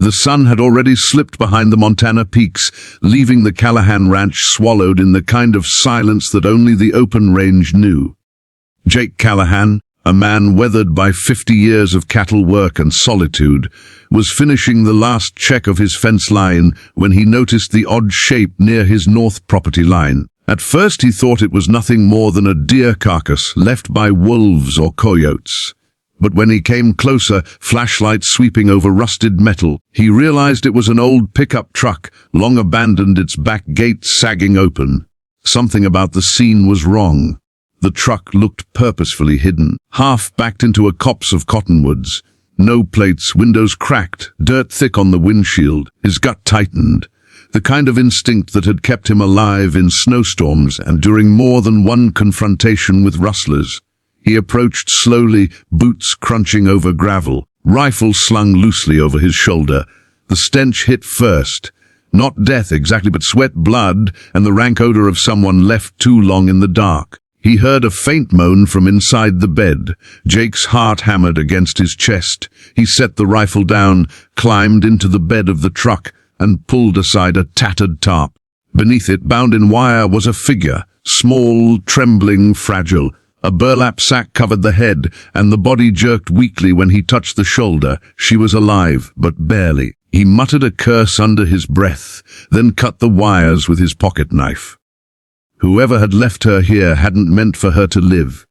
The sun had already slipped behind the Montana peaks, leaving the Callahan ranch swallowed in the kind of silence that only the open range knew. Jake Callahan, a man weathered by 50 years of cattle work and solitude, was finishing the last check of his fence line when he noticed the odd shape near his north property line. At first he thought it was nothing more than a deer carcass left by wolves or coyotes. But when he came closer, flashlight sweeping over rusted metal, he realized it was an old pickup truck, long abandoned, its back gate sagging open. Something about the scene was wrong. The truck looked purposefully hidden, half backed into a copse of cottonwoods. No plates, windows cracked, dirt thick on the windshield. His gut tightened. The kind of instinct that had kept him alive in snowstorms and during more than one confrontation with rustlers. He approached slowly, boots crunching over gravel, rifle slung loosely over his shoulder. The stench hit first. Not death exactly, but sweat, blood, and the rank odor of someone left too long in the dark. He heard a faint moan from inside the bed. Jake's heart hammered against his chest. He set the rifle down, climbed into the bed of the truck, and pulled aside a tattered tarp. Beneath it, bound in wire, was a figure, small, trembling, fragile. A burlap sack covered the head, and the body jerked weakly when he touched the shoulder. She was alive, but barely. He muttered a curse under his breath, then cut the wires with his pocket knife. Whoever had left her here hadn't meant for her to live.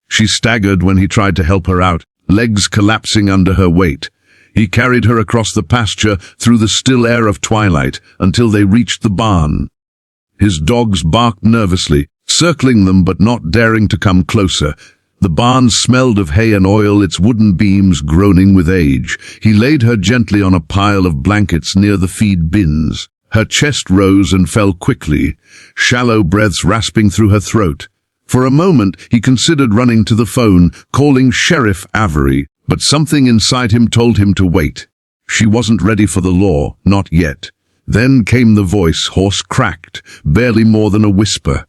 She staggered when he tried to help her out, legs collapsing under her weight. He carried her across the pasture through the still air of twilight until they reached the barn. His dogs barked nervously, circling them but not daring to come closer. The barn smelled of hay and oil, its wooden beams groaning with age. He laid her gently on a pile of blankets near the feed bins. Her chest rose and fell quickly, shallow breaths rasping through her throat. For a moment he considered running to the phone, calling Sheriff Avery, but something inside him told him to wait. She wasn't ready for the law, not yet. Then came the voice, hoarse, cracked, barely more than a whisper.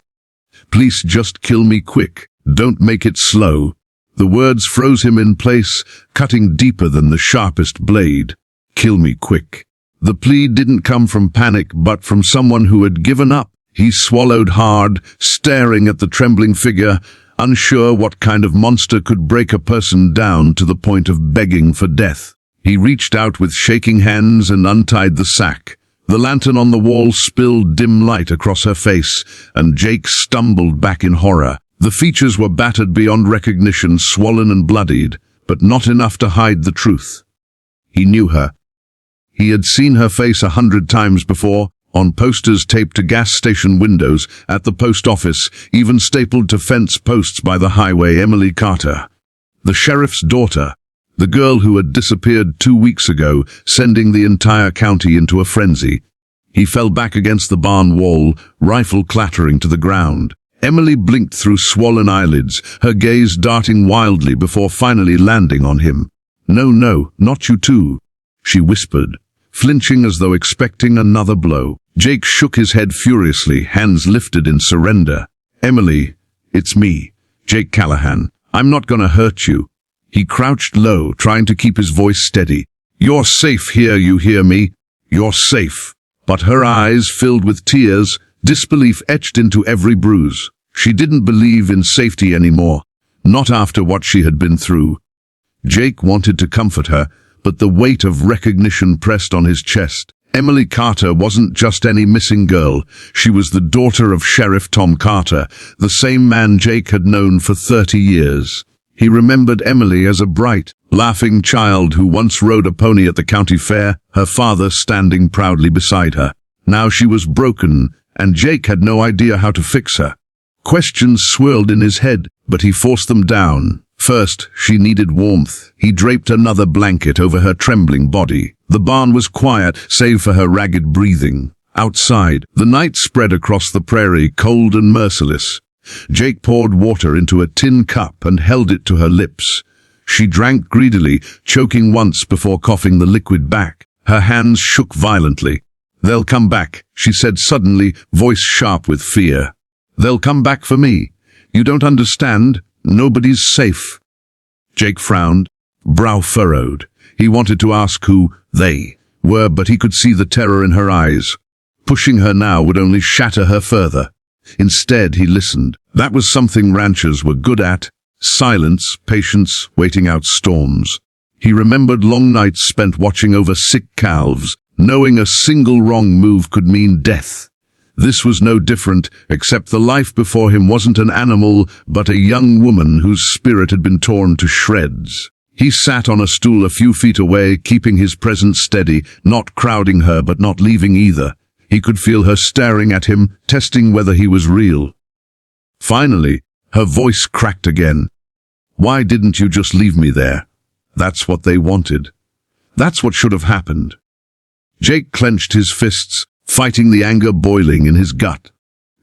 "Please just kill me quick. Don't make it slow." The words froze him in place, cutting deeper than the sharpest blade. "Kill me quick." The plea didn't come from panic, but from someone who had given up. He swallowed hard, staring at the trembling figure, unsure what kind of monster could break a person down to the point of begging for death. He reached out with shaking hands and untied the sack. The lantern on the wall spilled dim light across her face, and Jake stumbled back in horror. The features were battered beyond recognition, swollen and bloodied, but not enough to hide the truth. He knew her. He had seen her face 100 times before, on posters taped to gas station windows, at the post office, even stapled to fence posts by the highway. Emily Carter, the sheriff's daughter, the girl who had disappeared 2 weeks ago, sending the entire county into a frenzy. He fell back against the barn wall, rifle clattering to the ground. Emily blinked through swollen eyelids, her gaze darting wildly before finally landing on him. "No, no, not you too," she whispered, flinching as though expecting another blow. Jake shook his head furiously, hands lifted in surrender. "Emily, it's me, Jake Callahan. I'm not gonna hurt you." He crouched low, trying to keep his voice steady. "You're safe here, you hear me? You're safe." But her eyes filled with tears, disbelief etched into every bruise. She didn't believe in safety anymore, not after what she had been through. Jake wanted to comfort her, but the weight of recognition pressed on his chest. Emily Carter wasn't just any missing girl. She was the daughter of Sheriff Tom Carter, the same man Jake had known for 30 years. He remembered Emily as a bright, laughing child who once rode a pony at the county fair, her father standing proudly beside her. Now she was broken, and Jake had no idea how to fix her. Questions swirled in his head, but he forced them down. First, she needed warmth. He draped another blanket over her trembling body. The barn was quiet, save for her ragged breathing. Outside, the night spread across the prairie, cold and merciless. Jake poured water into a tin cup and held it to her lips. She drank greedily, choking once before coughing the liquid back. Her hands shook violently. "They'll come back," she said suddenly, voice sharp with fear. "They'll come back for me. You don't understand. Nobody's safe." Jake frowned, brow furrowed. He wanted to ask who they were, but he could see the terror in her eyes. Pushing her now would only shatter her further. Instead, he listened. That was something ranchers were good at: silence, patience, waiting out storms. He remembered long nights spent watching over sick calves, knowing a single wrong move could mean death. This was no different, except the life before him wasn't an animal, but a young woman whose spirit had been torn to shreds. He sat on a stool a few feet away, keeping his presence steady, not crowding her but not leaving either. He could feel her staring at him, testing whether he was real. Finally, her voice cracked again. "Why didn't you just leave me there?" That's what they wanted. That's what should have happened. Jake clenched his fists, fighting the anger boiling in his gut.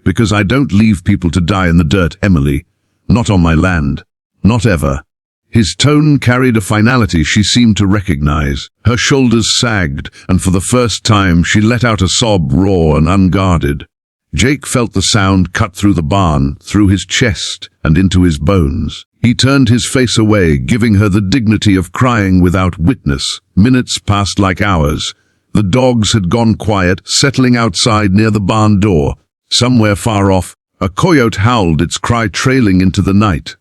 "Because I don't leave people to die in the dirt, Emily. Not on my land. Not ever." His tone carried a finality she seemed to recognize. Her shoulders sagged, and for the first time she let out a sob, raw and unguarded. Jake felt the sound cut through the barn, through his chest, and into his bones. He turned his face away, giving her the dignity of crying without witness. Minutes passed like hours. The dogs had gone quiet, settling outside near the barn door. Somewhere far off, a coyote howled, its cry trailing into the night.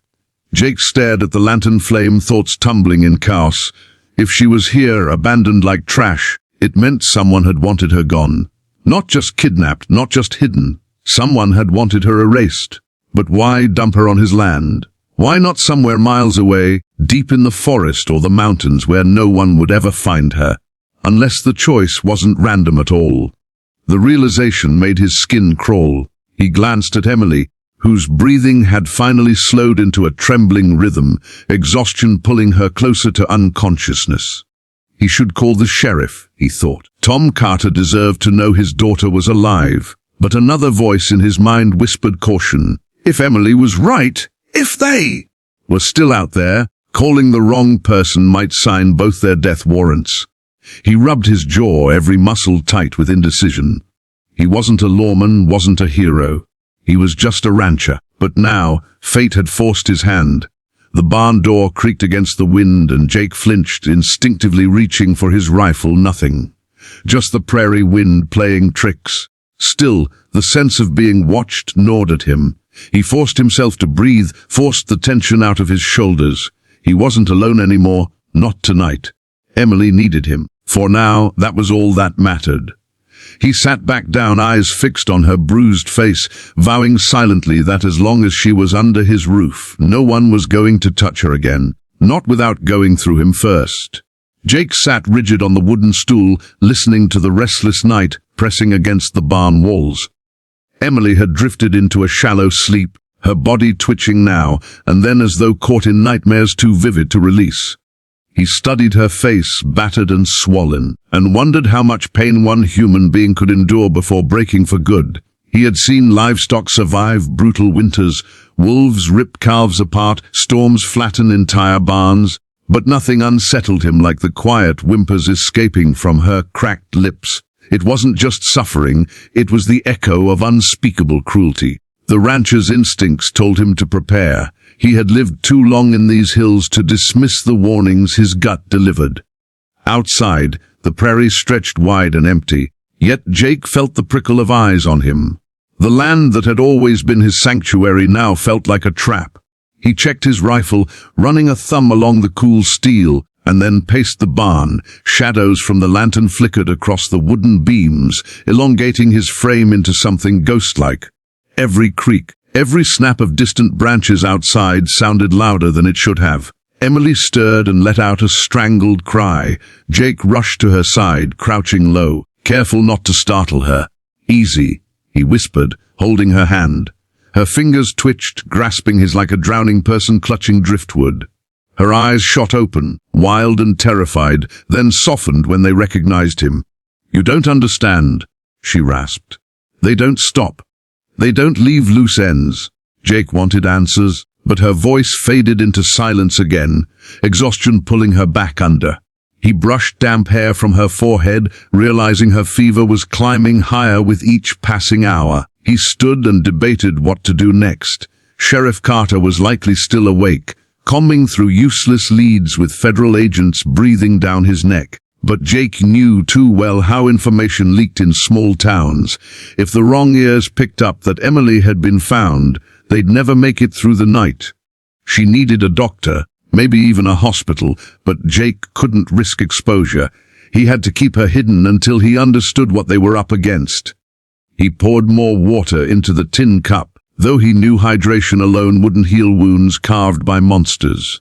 Jake stared at the lantern flame, thoughts tumbling in chaos. If she was here, abandoned like trash, it meant someone had wanted her gone. Not just kidnapped, not just hidden. Someone had wanted her erased. But why dump her on his land? Why not somewhere miles away, deep in the forest or the mountains where no one would ever find her? Unless the choice wasn't random at all. The realization made his skin crawl. He glanced at Emily, whose breathing had finally slowed into a trembling rhythm, exhaustion pulling her closer to unconsciousness. He should call the sheriff, he thought. Tom Carter deserved to know his daughter was alive. But another voice in his mind whispered caution. If Emily was right, if they were still out there, calling the wrong person might sign both their death warrants. He rubbed his jaw, every muscle tight with indecision. He wasn't a lawman, wasn't a hero. He was just a rancher. But now, fate had forced his hand. The barn door creaked against the wind and Jake flinched, instinctively reaching for his rifle. Nothing. Just the prairie wind playing tricks. Still, the sense of being watched gnawed at him. He forced himself to breathe, forced the tension out of his shoulders. He wasn't alone anymore, not tonight. Emily needed him. For now, that was all that mattered. He sat back down, eyes fixed on her bruised face, vowing silently that as long as she was under his roof, no one was going to touch her again, not without going through him first. Jake sat rigid on the wooden stool, listening to the restless night pressing against the barn walls. Emily had drifted into a shallow sleep, her body twitching now and then as though caught in nightmares too vivid to release. He studied her face, battered and swollen, and wondered how much pain one human being could endure before breaking for good. He had seen livestock survive brutal winters, wolves rip calves apart, storms flatten entire barns, but nothing unsettled him like the quiet whimpers escaping from her cracked lips. It wasn't just suffering, it was the echo of unspeakable cruelty. The rancher's instincts told him to prepare. He had lived too long in these hills to dismiss the warnings his gut delivered. Outside, the prairie stretched wide and empty, yet Jake felt the prickle of eyes on him. The land that had always been his sanctuary now felt like a trap. He checked his rifle, running a thumb along the cool steel, and then paced the barn. Shadows from the lantern flickered across the wooden beams, elongating his frame into something ghost-like. Every creak, every snap of distant branches outside sounded louder than it should have. Emily stirred and let out a strangled cry. Jake rushed to her side, crouching low, careful not to startle her. "Easy," he whispered, holding her hand. Her fingers twitched, grasping his like a drowning person clutching driftwood. Her eyes shot open, wild and terrified, then softened when they recognized him. "You don't understand," she rasped. "They don't stop. They don't leave loose ends." Jake wanted answers, but her voice faded into silence again, exhaustion pulling her back under. He brushed damp hair from her forehead, realizing her fever was climbing higher with each passing hour. He stood and debated what to do next. Sheriff Carter was likely still awake, combing through useless leads with federal agents breathing down his neck. But Jake knew too well how information leaked in small towns. If the wrong ears picked up that Emily had been found, they'd never make it through the night. She needed a doctor, maybe even a hospital, but Jake couldn't risk exposure. He had to keep her hidden until he understood what they were up against. He poured more water into the tin cup, though he knew hydration alone wouldn't heal wounds carved by monsters.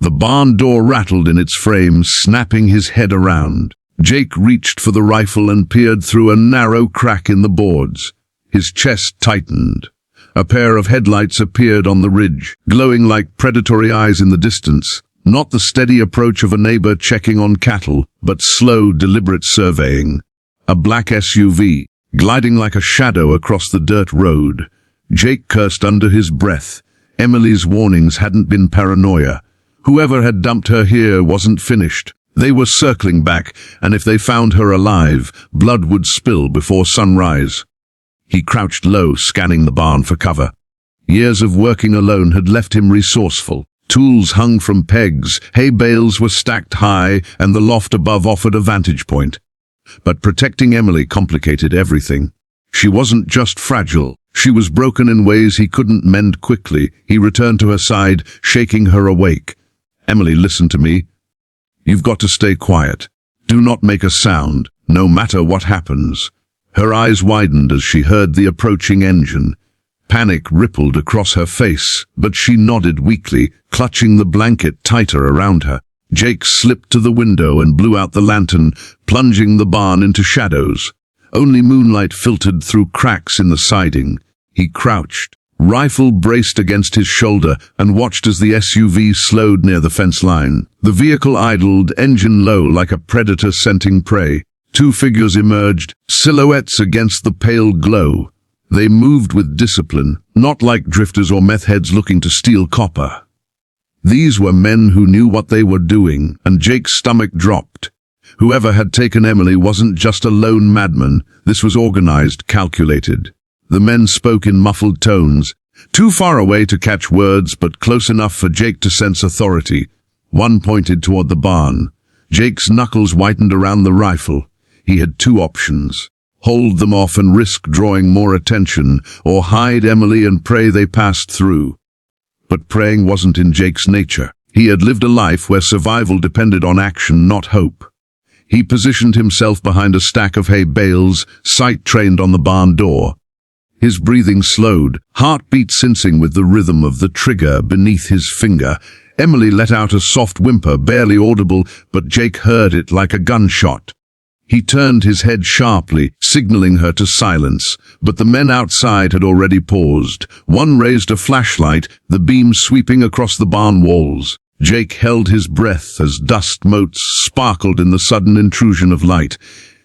The barn door rattled in its frame, snapping his head around. Jake reached for the rifle and peered through a narrow crack in the boards. His chest tightened. A pair of headlights appeared on the ridge, glowing like predatory eyes in the distance. Not the steady approach of a neighbor checking on cattle, but slow, deliberate surveying. A black SUV, gliding like a shadow across the dirt road. Jake cursed under his breath. Emily's warnings hadn't been paranoia. Whoever had dumped her here wasn't finished. They were circling back, and if they found her alive, blood would spill before sunrise. He crouched low, scanning the barn for cover. Years of working alone had left him resourceful. Tools hung from pegs, hay bales were stacked high, and the loft above offered a vantage point. But protecting Emily complicated everything. She wasn't just fragile. She was broken in ways he couldn't mend quickly. He returned to her side, shaking her awake. "Emily, listen to me. You've got to stay quiet. Do not make a sound, no matter what happens." Her eyes widened as she heard the approaching engine. Panic rippled across her face, but she nodded weakly, clutching the blanket tighter around her. Jake slipped to the window and blew out the lantern, plunging the barn into shadows. Only moonlight filtered through cracks in the siding. He crouched, rifle braced against his shoulder, and watched as the SUV slowed near the fence line. The vehicle idled, engine low, like a predator scenting prey. Two figures emerged, silhouettes against the pale glow. They moved with discipline, not like drifters or meth heads looking to steal copper. These were men who knew what they were doing, and Jake's stomach dropped. Whoever had taken Emily wasn't just a lone madman. This was organized, calculated. The men spoke in muffled tones, too far away to catch words, but close enough for Jake to sense authority. One pointed toward the barn. Jake's knuckles whitened around the rifle. He had two options: hold them off and risk drawing more attention, or hide Emily and pray they passed through. But praying wasn't in Jake's nature. He had lived a life where survival depended on action, not hope. He positioned himself behind a stack of hay bales, sight trained on the barn door. His breathing slowed, heartbeat syncing with the rhythm of the trigger beneath his finger. Emily let out a soft whimper, barely audible, but Jake heard it like a gunshot. He turned his head sharply, signaling her to silence, but the men outside had already paused. One raised a flashlight, the beam sweeping across the barn walls. Jake held his breath as dust motes sparkled in the sudden intrusion of light.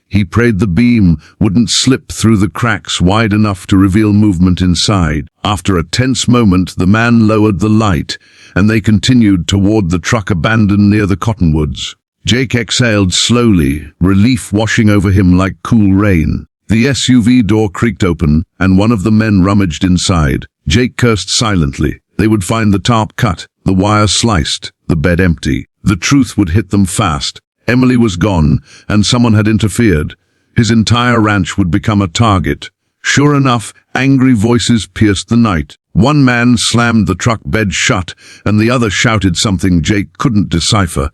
He prayed the beam wouldn't slip through the cracks wide enough to reveal movement inside. After a tense moment, the man lowered the light, and they continued toward the truck abandoned near the cottonwoods. Jake exhaled slowly, relief washing over him like cool rain. The SUV door creaked open, and one of the men rummaged inside. Jake cursed silently. They would find the tarp cut, the wire sliced, the bed empty. The truth would hit them fast. Emily was gone, and someone had interfered. His entire ranch would become a target. Sure enough, angry voices pierced the night. One man slammed the truck bed shut, and the other shouted something Jake couldn't decipher.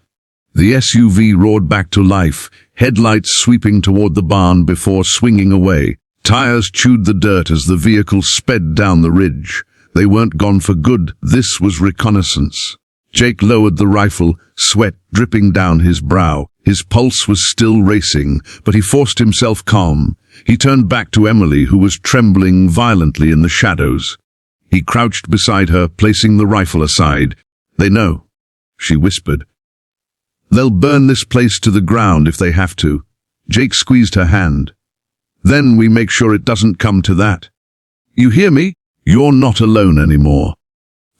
The SUV roared back to life, headlights sweeping toward the barn before swinging away. Tires chewed the dirt as the vehicle sped down the ridge. They weren't gone for good. This was reconnaissance. Jake lowered the rifle, sweat dripping down his brow. His pulse was still racing, but he forced himself calm. He turned back to Emily, who was trembling violently in the shadows. He crouched beside her, placing the rifle aside. "They know," she whispered. "They'll burn this place to the ground if they have to." Jake squeezed her hand. "Then we make sure it doesn't come to that. You hear me? You're not alone anymore."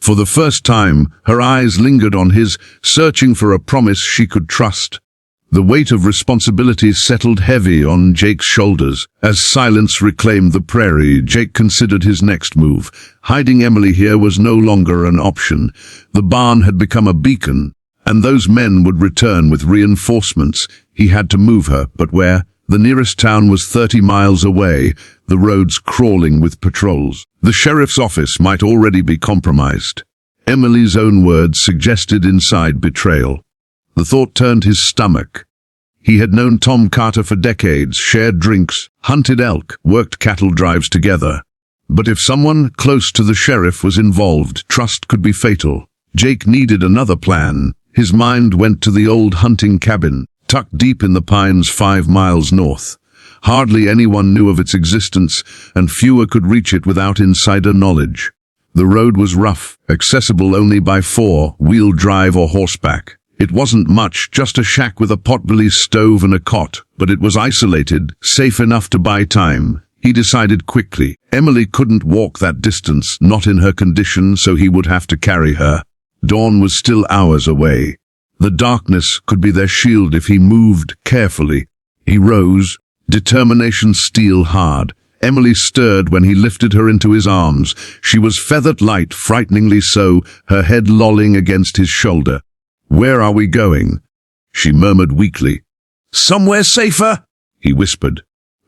For the first time, her eyes lingered on his, searching for a promise she could trust. The weight of responsibility settled heavy on Jake's shoulders. As silence reclaimed the prairie, Jake considered his next move. Hiding Emily here was no longer an option. The barn had become a beacon, and those men would return with reinforcements. He had to move her, but where? The nearest town was 30 miles away, the roads crawling with patrols. The sheriff's office might already be compromised. Emily's own words suggested inside betrayal. The thought turned his stomach. He had known Tom Carter for decades, shared drinks, hunted elk, worked cattle drives together. But if someone close to the sheriff was involved, trust could be fatal. Jake needed another plan. His mind went to the old hunting cabin, tucked deep in the pines 5 miles north. Hardly anyone knew of its existence, and fewer could reach it without insider knowledge. The road was rough, accessible only by four-wheel drive or horseback. It wasn't much, just a shack with a potbelly stove and a cot, but it was isolated, safe enough to buy time. He decided quickly. Emily couldn't walk that distance, not in her condition, so he would have to carry her. Dawn was still hours away. The darkness could be their shield if he moved carefully. He rose, determination steel hard. Emily stirred when he lifted her into his arms. She was feathered light, frighteningly so, her head lolling against his shoulder. "Where are we going?" she murmured weakly. "Somewhere safer," he whispered.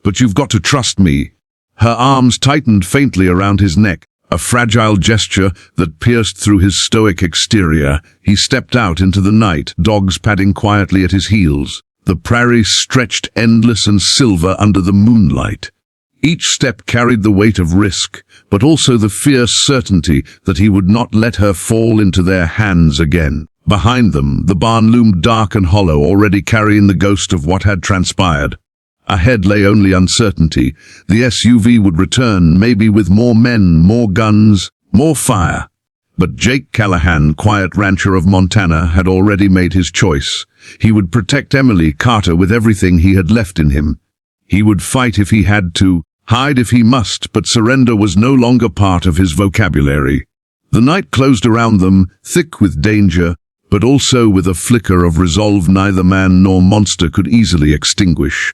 "But you've got to trust me." Her arms tightened faintly around his neck, a fragile gesture that pierced through his stoic exterior. He stepped out into the night, dogs padding quietly at his heels. The prairie stretched endless and silver under the moonlight. Each step carried the weight of risk, but also the fierce certainty that he would not let her fall into their hands again. Behind them, the barn loomed dark and hollow, already carrying the ghost of what had transpired. Ahead lay only uncertainty. The SUV would return, maybe with more men, more guns, more fire. But Jake Callahan, quiet rancher of Montana, had already made his choice. He would protect Emily Carter with everything he had left in him. He would fight if he had to, hide if he must, but surrender was no longer part of his vocabulary. The night closed around them, thick with danger, but also with a flicker of resolve neither man nor monster could easily extinguish.